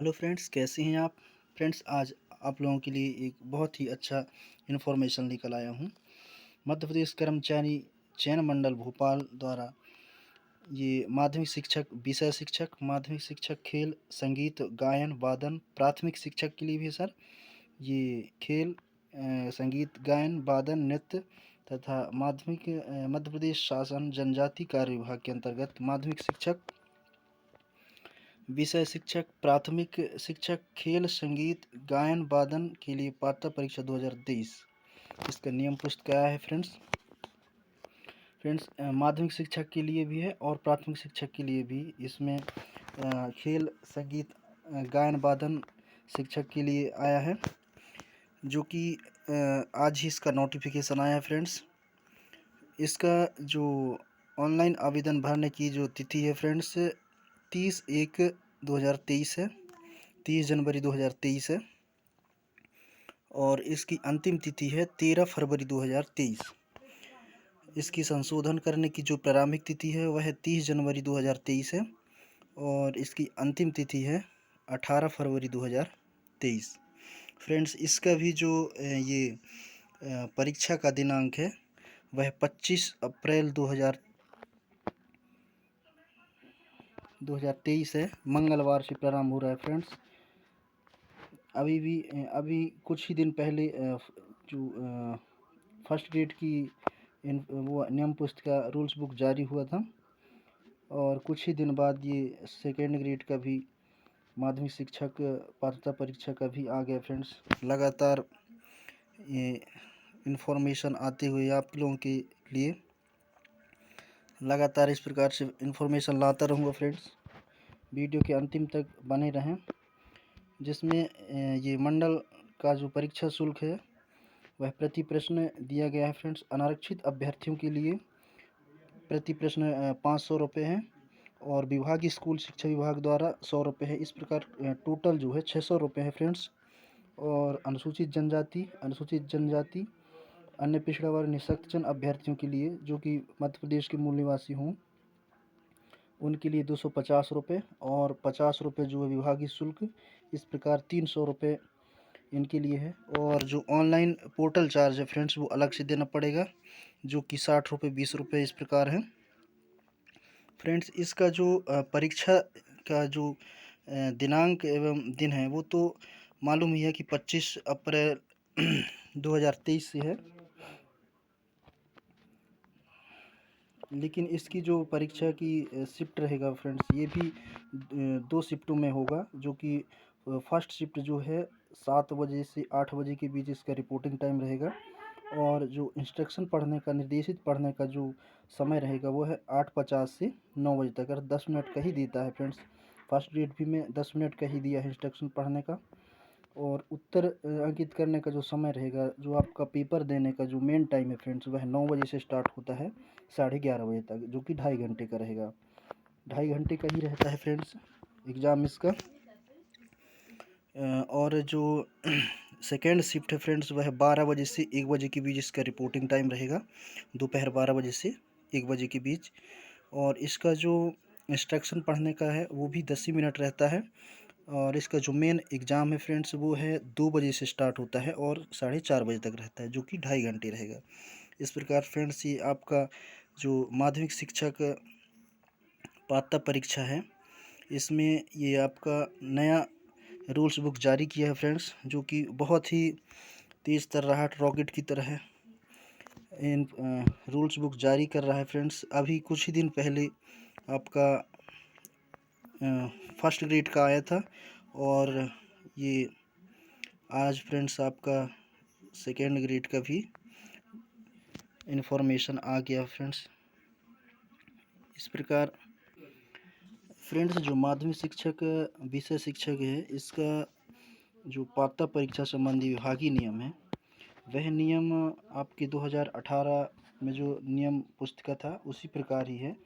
Hello friends, कैसे हैं आप? फ्रेंड्स, आज आप लोगों के लिए एक बहुत ही अच्छा इन्फॉर्मेशन लेकर आया हूँ। मध्य प्रदेश कर्मचारी चयन मंडल भोपाल द्वारा ये माध्यमिक शिक्षक, विषय शिक्षक, माध्यमिक शिक्षक खेल, संगीत, गायन, वादन, प्राथमिक शिक्षक के लिए भी है सर। ये खेल, संगीत, गायन, वादन, नृत्य तथा माध्यमिक मध्य प्रदेश शासन जनजाति कार्य विभाग के अंतर्गत माध्यमिक शिक्षक, विषय शिक्षक, प्राथमिक शिक्षक, खेल, संगीत, गायन, वादन के लिए पात्रता परीक्षा 2023। इसका नियम पुष्ट क्या है फ्रेंड्स? माध्यमिक शिक्षक के लिए भी है और प्राथमिक शिक्षक के लिए भी। इसमें खेल, संगीत, गायन, वादन शिक्षक के लिए आया है, जो कि आज ही इसका नोटिफिकेशन आया है फ्रेंड्स। इसका जो ऑनलाइन आवेदन भरने की जो तिथि है फ्रेंड्स, 30/1/2023 है, 30 जनवरी 2023 है। और इसकी अंतिम तिथि है 13 फरवरी 2023। इसकी संशोधन करने की जो प्रारंभिक तिथि है वह 30 जनवरी 2023 है और इसकी अंतिम तिथि है 18 फरवरी 2023। फ्रेंड्स, इसका भी जो परीक्षा का दिनांक है वह 25 अप्रैल 2023 है, मंगलवार से प्रारंभ हो रहा है फ्रेंड्स। अभी कुछ ही दिन पहले जो फर्स्ट ग्रेड की वो नियम पुस्तिका रूल्स बुक जारी हुआ था और कुछ ही दिन बाद ये सेकेंड ग्रेड का भी माध्यमिक शिक्षक पात्रता परीक्षा का भी आ गया फ्रेंड्स। लगातार ये इन्फॉर्मेशन आते हुए आप लोगों के लिए लगातार इस प्रकार से इन्फॉर्मेशन लाता रहूँगा फ्रेंड्स। वीडियो के अंतिम तक बने रहें, जिसमें ये मंडल का जो परीक्षा शुल्क है वह प्रति प्रश्न दिया गया है फ्रेंड्स। अनारक्षित अभ्यर्थियों के लिए प्रति प्रश्न 500 रुपये है और विभागीय स्कूल शिक्षा विभाग द्वारा 100 रुपये है। इस प्रकार टोटल जो है 600 रुपये है फ्रेंड्स। और अनुसूचित जनजाति, अन्य पिछड़ा वर्ग, निःशक्तजन अभ्यर्थियों के लिए जो कि मध्य प्रदेश के मूल निवासी हों उनके लिए 250 रुपये और 50 रुपये जो है विभागीय शुल्क। इस प्रकार 300 रुपये इनके लिए है। और जो ऑनलाइन पोर्टल चार्ज है फ्रेंड्स वो अलग से देना पड़ेगा, जो कि 60 रुपये, 20 रुपये इस प्रकार है फ्रेंड्स। इसका जो परीक्षा का जो दिनांक एवं दिन है वो तो मालूम ही है कि 25 अप्रैल 2023 से है, लेकिन इसकी जो परीक्षा की शिफ्ट रहेगा फ्रेंड्स ये भी 2 शिफ्टों में होगा, जो कि फर्स्ट शिफ्ट जो है 7 बजे से 8 बजे के बीच इसका रिपोर्टिंग टाइम रहेगा और जो इंस्ट्रक्शन पढ़ने का, निर्देशित पढ़ने का जो समय रहेगा वो है 8:50 से 9 बजे तक। अगर 10 मिनट का ही देता है फ्रेंड्स, फर्स्ट ग्रेड भी में 10 मिनट का ही दिया है इंस्ट्रक्शन पढ़ने का। और उत्तर अंकित करने का जो समय रहेगा, जो आपका पेपर देने का जो मेन टाइम है फ्रेंड्स, वह 9 बजे से स्टार्ट होता है 11:30 बजे तक, जो कि 2.5 घंटे का रहेगा। 2.5 घंटे का ही रहता है फ्रेंड्स एग्ज़ाम इसका। और जो सेकेंड शिफ्ट है फ्रेंड्स वह 12 बजे से 1 बजे के बीच इसका रिपोर्टिंग टाइम रहेगा, दोपहर 12 बजे से 1 बजे के बीच। और इसका जो इंस्ट्रक्शन पढ़ने का है वो भी 10 ही मिनट रहता है। और इसका जो मेन एग्ज़ाम है फ्रेंड्स वो है 2 बजे से स्टार्ट होता है और 4:30 बजे तक रहता है, जो कि 2.5 घंटे रहेगा। इस प्रकार फ्रेंड्स ये आपका जो माध्यमिक शिक्षक पात्रता परीक्षा है, इसमें ये आपका नया रूल्स बुक जारी किया है फ्रेंड्स, जो कि बहुत ही तेज़ तर्राहट रॉकेट की तरह है इन रूल्स बुक जारी कर रहा है फ्रेंड्स। अभी कुछ ही दिन पहले आपका फर्स्ट ग्रेड का आया था और ये आज फ्रेंड्स आपका सेकेंड ग्रेड का भी इन्फॉर्मेशन आ गया फ्रेंड्स। इस प्रकार फ्रेंड्स जो माध्यमिक शिक्षक विषय शिक्षक है, इसका जो पात्रता परीक्षा संबंधी विभागीय नियम है वह नियम आपके 2018 में जो नियम पुस्तिका था उसी प्रकार ही है।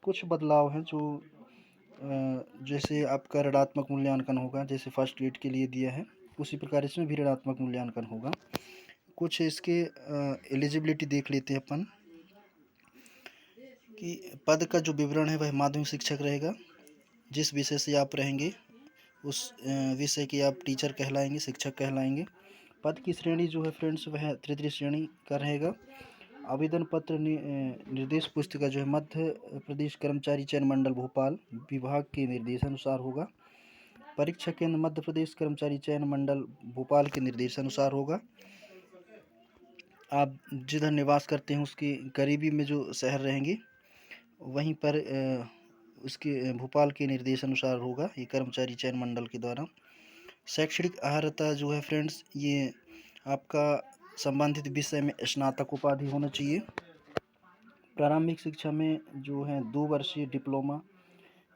कुछ बदलाव हैं जो जैसे आपका ऋणात्मक मूल्यांकन होगा, जैसे फर्स्ट ग्रेड के लिए दिया है उसी प्रकार इसमें भी ऋणात्मक मूल्यांकन होगा। कुछ इसके एलिजिबिलिटी देख लेते हैं अपन कि पद का जो विवरण है वह माध्यमिक शिक्षक रहेगा। जिस विषय से आप रहेंगे उस विषय के आप टीचर कहलाएंगे, शिक्षक कहलाएंगे। पद की श्रेणी जो है फ्रेंड्स वह तृतीय श्रेणी का रहेगा। आवेदन पत्र निर्देश पुस्तिका जो है मध्य प्रदेश कर्मचारी चयन मंडल भोपाल विभाग के निर्देशानुसार होगा। परीक्षा केंद्र मध्य प्रदेश कर्मचारी चयन मंडल भोपाल के निर्देशानुसार होगा। आप जिधर निवास करते हैं उसके करीबी में जो शहर रहेंगे वहीं पर उसके भोपाल के निर्देशानुसार होगा ये कर्मचारी चयन मंडल के द्वारा। शैक्षणिक अर्हता जो है फ्रेंड्स ये आपका संबंधित विषय में स्नातक उपाधि होना चाहिए। प्रारंभिक शिक्षा में जो है 2 वर्षीय डिप्लोमा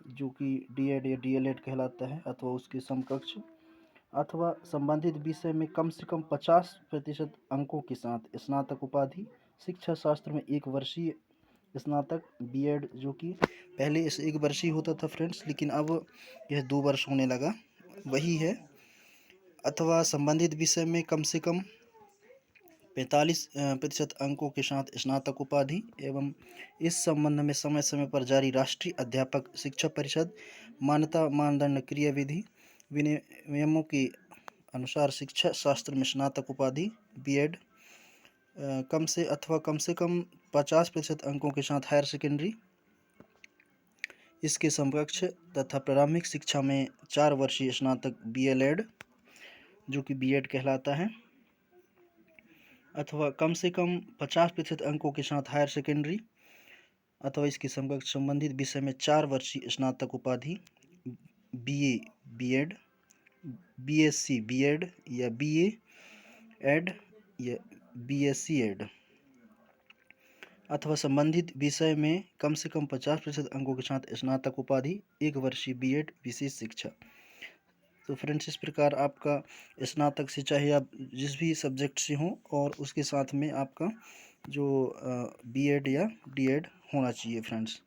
जो कि डीएड या डीएलएड कहलाता है अथवा उसके समकक्ष, अथवा संबंधित विषय में कम से कम 50% अंकों के साथ स्नातक उपाधि। शिक्षा शास्त्र में 1 वर्षीय स्नातक बीएड जो कि पहले इस 1 वर्षीय होता था फ्रेंड्स, लेकिन अब यह 2 वर्ष होने लगा, वही है। अथवा संबंधित विषय में कम से कम 45% अंकों के साथ स्नातक उपाधि एवं इस संबंध में समय समय पर जारी राष्ट्रीय अध्यापक शिक्षा परिषद मान्यता मानदंड क्रियाविधि विनियमों के अनुसार शिक्षा शास्त्र में स्नातक उपाधि बीएड कम से कम 50% अंकों के साथ हायर सेकेंडरी इसके समकक्ष, तथा प्रारंभिक शिक्षा में 4 वर्षीय स्नातक बीएलएड जो कि बीएड कहलाता है, अथवा कम से कम 50% अंकों के साथ हायर सेकेंडरी अथवा इसके समकक्ष संबंधित विषय में 4 वर्षीय स्नातक उपाधि बीए बीएड, बीएससी बीएड या बीए एड या बीएससी एड, अथवा संबंधित विषय में कम से कम 50% अंकों के साथ स्नातक उपाधि 1 वर्षीय बीएड विशेष शिक्षा। तो फ्रेंड्स इस प्रकार आपका स्नातक से चाहे आप जिस भी सब्जेक्ट से हों और उसके साथ में आपका जो बीएड या डीएड होना चाहिए फ्रेंड्स।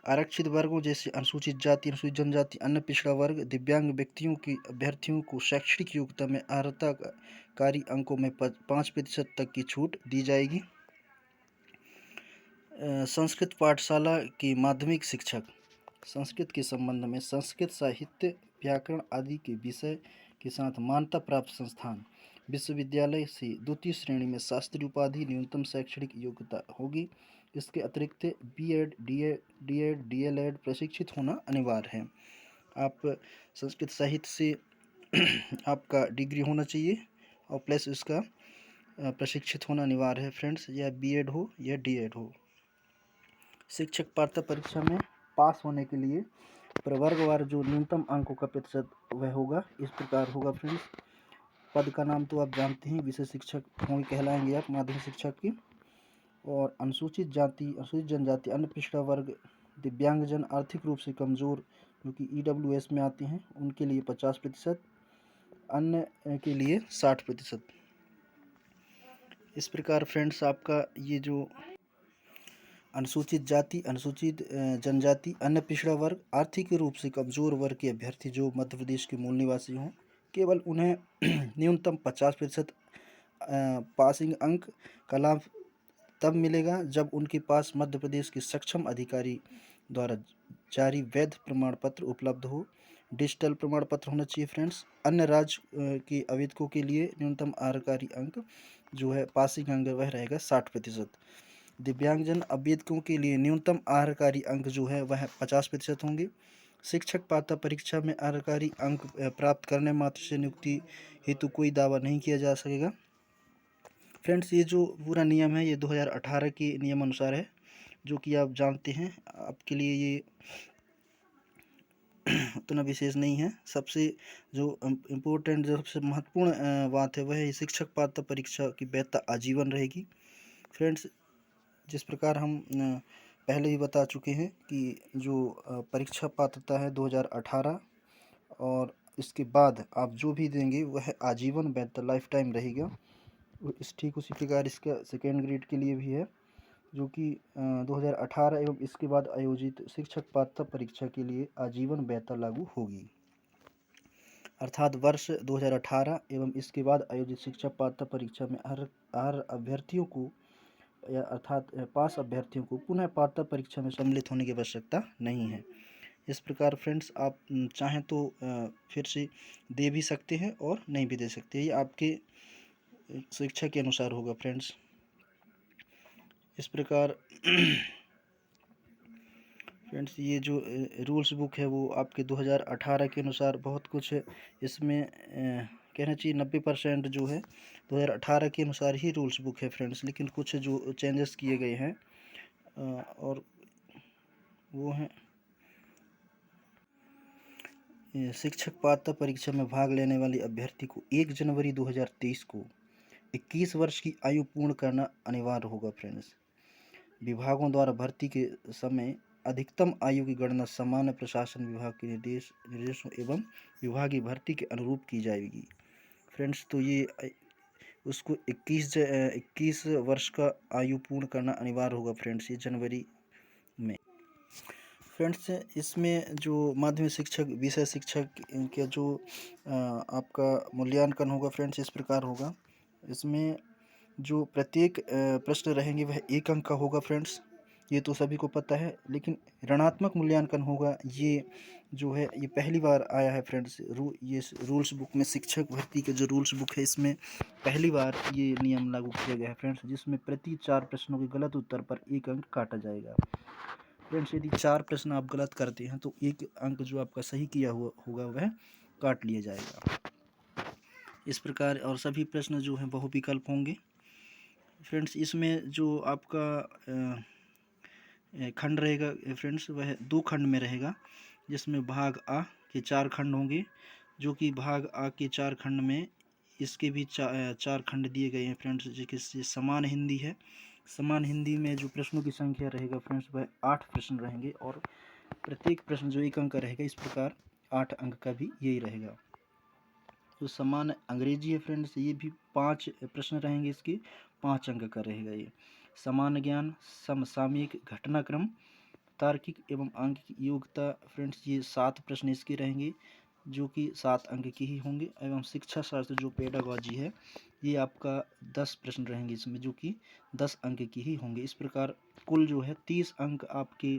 आरक्षित वर्गों जैसे अनुसूचित जाति, अनुसूचित जनजाति, अन्य पिछड़ा वर्ग, दिव्यांग व्यक्तियों की अभ्यर्थियों को शैक्षणिक योग्यता में अर्हताकारी अंकों में 5% तक की छूट दी जाएगी। संस्कृत पाठशाला के माध्यमिक शिक्षक संस्कृत के संबंध में संस्कृत साहित्य व्याकरण आदि के विषय के साथ मान्यता प्राप्त संस्थान विश्वविद्यालय से द्वितीय श्रेणी में शास्त्री उपाधि न्यूनतम शैक्षणिक योग्यता होगी। इसके अतिरिक्त बीएड डीएड डीएलएड प्रशिक्षित होना अनिवार्य है। आप संस्कृत साहित्य से आपका डिग्री होना चाहिए और प्लस इसका प्रशिक्षित होना अनिवार्य है फ्रेंड्स, या बीएड हो या डीएड हो। शिक्षक पात्रता परीक्षा में पास होने के लिए प्रवर्गवार जो न्यूनतम अंकों का प्रतिशत वह होगा इस प्रकार होगा फ्रेंड्स। पद का नाम तो आप जानते हैं, विषय शिक्षक होंगे कहलाएंगे आप माध्यमिक शिक्षक की। और अनुसूचित जाति, अनुसूचित जनजाति, अन्य पिछड़ा वर्ग, दिव्यांगजन, आर्थिक रूप से कमज़ोर जो कि ईडब्ल्यूएस में आते हैं उनके लिए 50%, अन्य के लिए 60%। इस प्रकार फ्रेंड्स आपका ये जो अनुसूचित जाति, अनुसूचित जनजाति, अन्य पिछड़ा वर्ग, आर्थिक रूप से कमज़ोर वर्ग के अभ्यर्थी जो मध्य प्रदेश के मूल निवासी हों केवल उन्हें न्यूनतम 50% पासिंग अंक का लाभ तब मिलेगा जब उनके पास मध्य प्रदेश के सक्षम अधिकारी द्वारा जारी वैध प्रमाण पत्र उपलब्ध हो। डिजिटल प्रमाण पत्र होना चाहिए फ्रेंड्स। अन्य राज्य के आवेदकों के लिए न्यूनतम आहारकारी अंक जो है पासिंग अंक वह रहेगा 60%। दिव्यांगजन आवेदकों के लिए न्यूनतम आहारकारी अंक जो है वह 50% होंगे। शिक्षक पात्रता परीक्षा में आहारकारी अंक प्राप्त करने मात्र से नियुक्ति हेतु कोई दावा नहीं किया जा सकेगा। फ्रेंड्स ये जो पूरा नियम है ये 2018 के नियम अनुसार है जो कि आप जानते हैं, आपके लिए ये उतना विशेष नहीं है। सबसे जो इम्पोर्टेंट जो सबसे महत्वपूर्ण बात है वह है शिक्षक पात्रता परीक्षा की वैधता आजीवन रहेगी। फ्रेंड्स जिस प्रकार हम पहले ही बता चुके हैं कि जो परीक्षा पात्रता है 2018 और इसके बाद आप जो भी देंगे वह आजीवन वैधता लाइफ टाइम रहेगा। इस ठीक उसी प्रकार इसका सेकेंड ग्रेड के लिए भी है जो कि 2018 एवं इसके बाद आयोजित शिक्षक पात्रता परीक्षा के लिए आजीवन वैधता लागू होगी। अर्थात वर्ष 2018 एवं इसके बाद आयोजित शिक्षक पात्रता परीक्षा में हर अभ्यर्थियों को या अर्थात पास अभ्यर्थियों को पुनः पात्रता परीक्षा में सम्मिलित होने की आवश्यकता नहीं है। इस प्रकार फ्रेंड्स आप चाहें तो फिर से दे भी सकते हैं और नहीं भी दे सकते, ये आपके शिक्षा के अनुसार होगा फ्रेंड्स। इस प्रकार फ्रेंड्स ये जो रूल्स बुक है वो आपके 2018 के अनुसार बहुत कुछ इसमें कहना चाहिए 90% जो है 2018 के अनुसार ही रूल्स बुक है फ्रेंड्स, लेकिन कुछ जो चेंजेस किए गए हैं और वो हैं शिक्षक पात्रता परीक्षा में भाग लेने वाले अभ्यर्थी को 1 जनवरी 2023 को 21 वर्ष की आयु पूर्ण करना अनिवार्य होगा फ्रेंड्स। विभागों द्वारा भर्ती के समय अधिकतम आयु की गणना सामान्य प्रशासन विभाग के निर्देशों एवं विभागीय भर्ती के अनुरूप की जाएगी फ्रेंड्स। तो ये उसको 21 वर्ष का आयु पूर्ण करना अनिवार्य होगा फ्रेंड्स, ये जनवरी में। फ्रेंड्स इसमें जो माध्यमिक शिक्षक विषय शिक्षक के जो आपका मूल्यांकन होगा फ्रेंड्स इस प्रकार होगा। इसमें जो प्रत्येक प्रश्न रहेंगे वह 1 अंक का होगा फ्रेंड्स, ये तो सभी को पता है। लेकिन ऋणात्मक मूल्यांकन होगा, ये जो है ये पहली बार आया है फ्रेंड्स। ये रूल्स बुक में शिक्षक भर्ती के जो रूल्स बुक है इसमें पहली बार ये नियम लागू किया गया है फ्रेंड्स, जिसमें प्रति 4 प्रश्नों के गलत उत्तर पर 1 अंक काटा जाएगा फ्रेंड्स। यदि 4 प्रश्न आप गलत करते हैं तो 1 अंक जो आपका सही किया हुआ होगा वह काट लिया जाएगा। इस प्रकार और सभी प्रश्न जो हैं बहुविकल्प होंगे फ्रेंड्स। इसमें जो आपका खंड रहेगा फ्रेंड्स वह 2 खंड में रहेगा, जिसमें भाग आ के 4 खंड होंगे, जो कि भाग आ के 4 खंड में इसके भी 4 खंड दिए गए हैं फ्रेंड्स, जिससे समान हिंदी है। समान हिंदी में जो प्रश्नों की संख्या रहेगा फ्रेंड्स वह 8 प्रश्न रहेंगे और प्रत्येक प्रश्न जो 1 अंक का रहेगा, इस प्रकार 8 अंक का भी यही रहेगा। जो समान अंग्रेजी है फ्रेंड्स ये भी 5 प्रश्न रहेंगे, इसके 5 अंक का रहेगा ये। समान ज्ञान, समसामयिक घटनाक्रम, तार्किक एवं आंकिक योग्यता फ्रेंड्स ये 7 प्रश्न इसके रहेंगे, जो कि 7 अंक की ही होंगे। एवं शिक्षा शास्त्र जो पेडागॉजी है ये आपका 10 प्रश्न रहेंगे इसमें, जो कि 10 अंक की ही होंगे। इस प्रकार कुल जो है 30 अंक आपके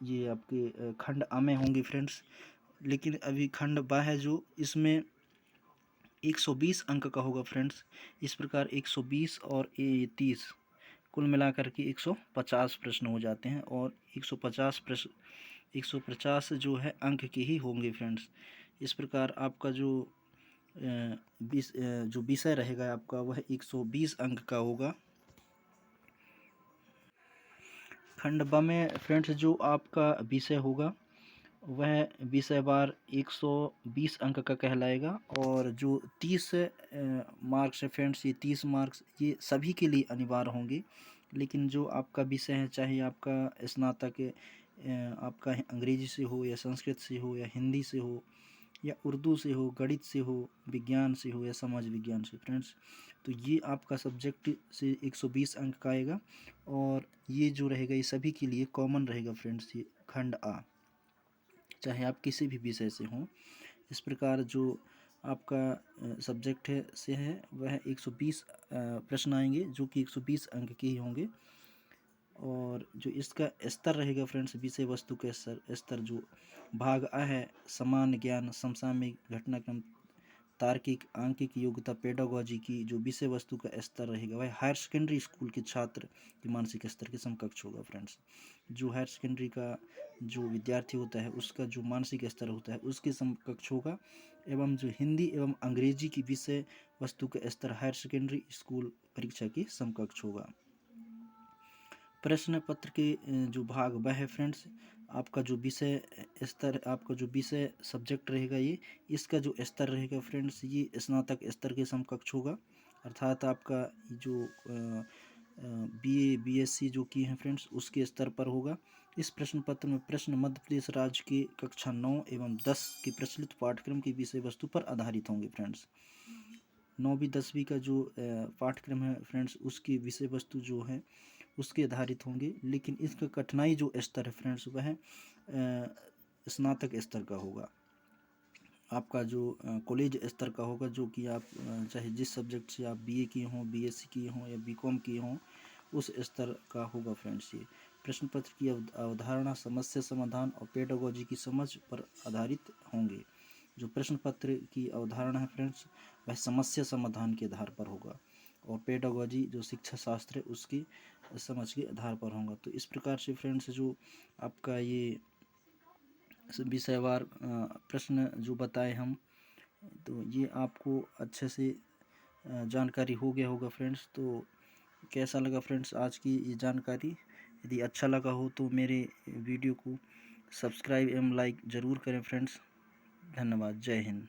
ये आपके खंड आ में होंगे फ्रेंड्स। लेकिन अभी खंड बा है जो इसमें 120 अंक का होगा फ्रेंड्स। इस प्रकार 120 और 30 कुल मिलाकर के 150 प्रश्न हो जाते हैं और 150 प्रश्न 150 जो है अंक के ही होंगे फ्रेंड्स। इस प्रकार आपका जो विषय रहेगा आपका वह 120 अंक का होगा। खंड ब में फ्रेंड्स जो आपका विषय होगा वह विषय बार 120 अंक का कहलाएगा और जो 30 मार्क्स है फ्रेंड्स, ये 30 मार्क्स ये सभी के लिए अनिवार्य होंगे। लेकिन जो आपका विषय है, चाहे आपका स्नातक आपका अंग्रेजी से हो या संस्कृत से हो या हिंदी से हो या उर्दू से हो, गणित से हो, विज्ञान से हो या समाज विज्ञान से फ्रेंड्स, तो ये आपका सब्जेक्ट से 120 अंक का आएगा और ये जो रहेगा ये सभी के लिए कॉमन रहेगा फ्रेंड्स, ये खंड आ, चाहे आप किसी भी विषय से हों। इस प्रकार जो आपका सब्जेक्ट है वह 120 प्रश्न आएंगे, जो कि 120 अंक के ही होंगे। और जो इसका स्तर रहेगा फ्रेंड्स, विषय वस्तु का स्तर जो भाग आ है, समान ज्ञान, समसामयिक घटनाक्रम, तार्किक आंकिक योग्यता, पेडागॉजी की जो विषय वस्तु का स्तर रहेगा वह हायर सेकेंडरी स्कूल के छात्र के मानसिक स्तर के समकक्ष होगा फ्रेंड्स। जो हायर सेकेंडरी का जो विद्यार्थी होता है उसका जो मानसिक स्तर होता है उसके समकक्ष होगा। एवं जो हिंदी एवं अंग्रेजी की विषय वस्तु का स्तर हायर सेकेंडरी स्कूल परीक्षा के समकक्ष होगा। प्रश्न पत्र के जो भाग वह है फ्रेंड्स, आपका जो विषय स्तर, आपका जो विषय सब्जेक्ट रहेगा ये, इसका जो स्तर रहेगा फ्रेंड्स ये स्नातक स्तर के समकक्ष होगा। अर्थात आपका जो बीए बीएससी जो की हैं फ्रेंड्स उसके स्तर पर होगा। इस प्रश्न पत्र में प्रश्न मध्य प्रदेश राज्य के कक्षा 9 एवं 10 के प्रचलित पाठ्यक्रम की विषय वस्तु पर आधारित होंगे फ्रेंड्स। 9वीं 10वीं का जो पाठ्यक्रम है फ्रेंड्स उसकी विषय वस्तु जो है उसके आधारित होंगे। लेकिन इसका कठिनाई जो स्तर है फ्रेंड्स वह स्नातक स्तर का होगा। आपका जो कॉलेज स्तर का होगा, जो कि आप चाहे जिस सब्जेक्ट से आप बीए किए हों, बीएससी किए हों या बीकॉम किए हों, उस स्तर का होगा फ्रेंड्स ये। प्रश्न पत्र की अवधारणा, समस्या समाधान और पेडागोजी की समझ पर आधारित होंगे। जो प्रश्न पत्र की अवधारणा है फ्रेंड्स, वह समस्या समाधान के आधार पर होगा, और पेडागोजी जो शिक्षा शास्त्र है उसकी समझ के आधार पर होगा। तो इस प्रकार से फ्रेंड्स जो आपका ये विषयवार प्रश्न जो बताए हम, तो ये आपको अच्छे से जानकारी हो गया होगा फ्रेंड्स। तो कैसा लगा फ्रेंड्स आज की ये जानकारी? यदि अच्छा लगा हो तो मेरे वीडियो को सब्सक्राइब एवं लाइक ज़रूर करें फ्रेंड्स। धन्यवाद। जय हिंद।